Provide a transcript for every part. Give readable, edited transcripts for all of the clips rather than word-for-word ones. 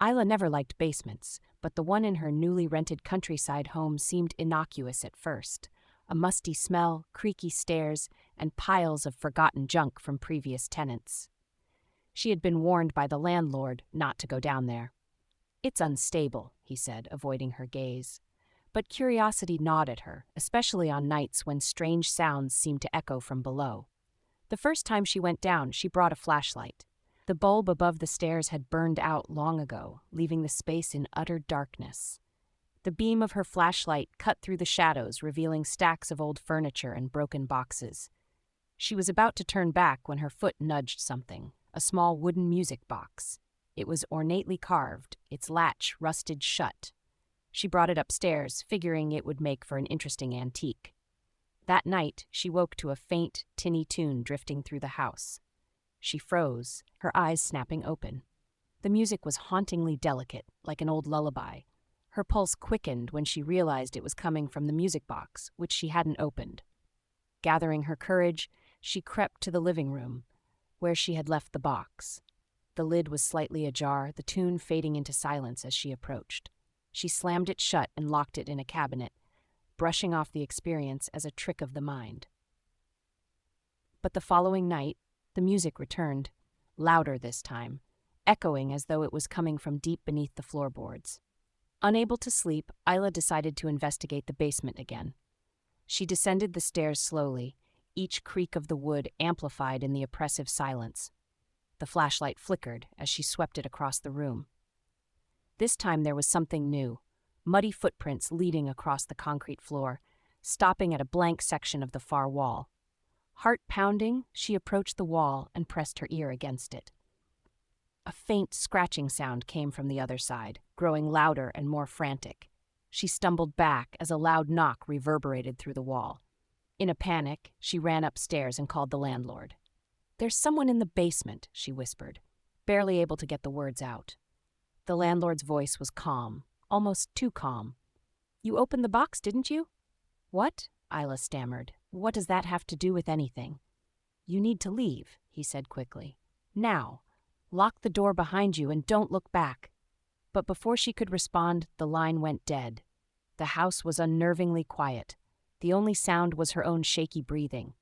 Isla never liked basements, but the one in her newly rented countryside home seemed innocuous at first. A musty smell, creaky stairs, and piles of forgotten junk from previous tenants. She had been warned by the landlord not to go down there. "It's unstable," he said, avoiding her gaze. But curiosity gnawed at her, especially on nights when strange sounds seemed to echo from below. The first time she went down, she brought a flashlight. The bulb above the stairs had burned out long ago, leaving the space in utter darkness. The beam of her flashlight cut through the shadows, revealing stacks of old furniture and broken boxes. She was about to turn back when her foot nudged something, a small wooden music box. It was ornately carved, its latch rusted shut. She brought it upstairs, figuring it would make for an interesting antique. That night, she woke to a faint, tinny tune drifting through the house. She froze, her eyes snapping open. The music was hauntingly delicate, like an old lullaby. Her pulse quickened when she realized it was coming from the music box, which she hadn't opened. Gathering her courage, she crept to the living room, where she had left the box. The lid was slightly ajar, the tune fading into silence as she approached. She slammed it shut and locked it in a cabinet, brushing off the experience as a trick of the mind. But the following night, the music returned, louder this time, echoing as though it was coming from deep beneath the floorboards. Unable to sleep, Isla decided to investigate the basement again. She descended the stairs slowly, each creak of the wood amplified in the oppressive silence. The flashlight flickered as she swept it across the room. This time there was something new, muddy footprints leading across the concrete floor, stopping at a blank section of the far wall. Heart pounding, she approached the wall and pressed her ear against it. A faint scratching sound came from the other side, growing louder and more frantic. She stumbled back as a loud knock reverberated through the wall. In a panic, she ran upstairs and called the landlord. "There's someone in the basement," she whispered, barely able to get the words out. The landlord's voice was calm, almost too calm. "You opened the box, didn't you?" "What?" Isla stammered. "What does that have to do with anything?" "You need to leave," he said quickly. "Now. Lock the door behind you and don't look back." But before she could respond, the line went dead. The house was unnervingly quiet. The only sound was her own shaky breathing.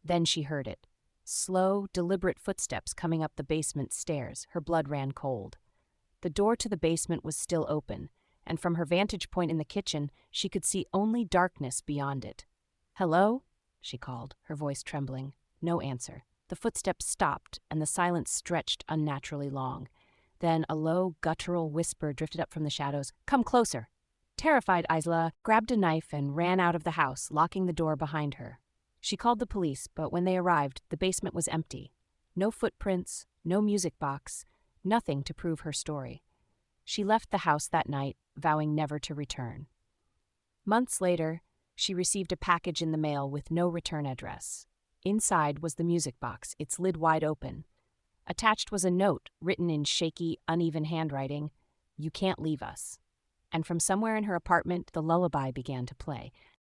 Then she heard it. Slow, deliberate footsteps coming up the basement stairs. Her blood ran cold. The door to the basement was still open, and from her vantage point in the kitchen, she could see only darkness beyond it. "Hello?" she called, her voice trembling. No answer. The footsteps stopped, and the silence stretched unnaturally long. Then a low, guttural whisper drifted up from the shadows. "Come closer." Terrified, Isla grabbed a knife and ran out of the house, locking the door behind her. She called the police, but when they arrived, the basement was empty. No footprints, no music box, nothing to prove her story. She left the house that night, vowing never to return. Months later, she received a package in the mail with no return address. Inside was the music box, its lid wide open. Attached was a note written in shaky, uneven handwriting, "You can't leave us." And from somewhere in her apartment, the lullaby began to play.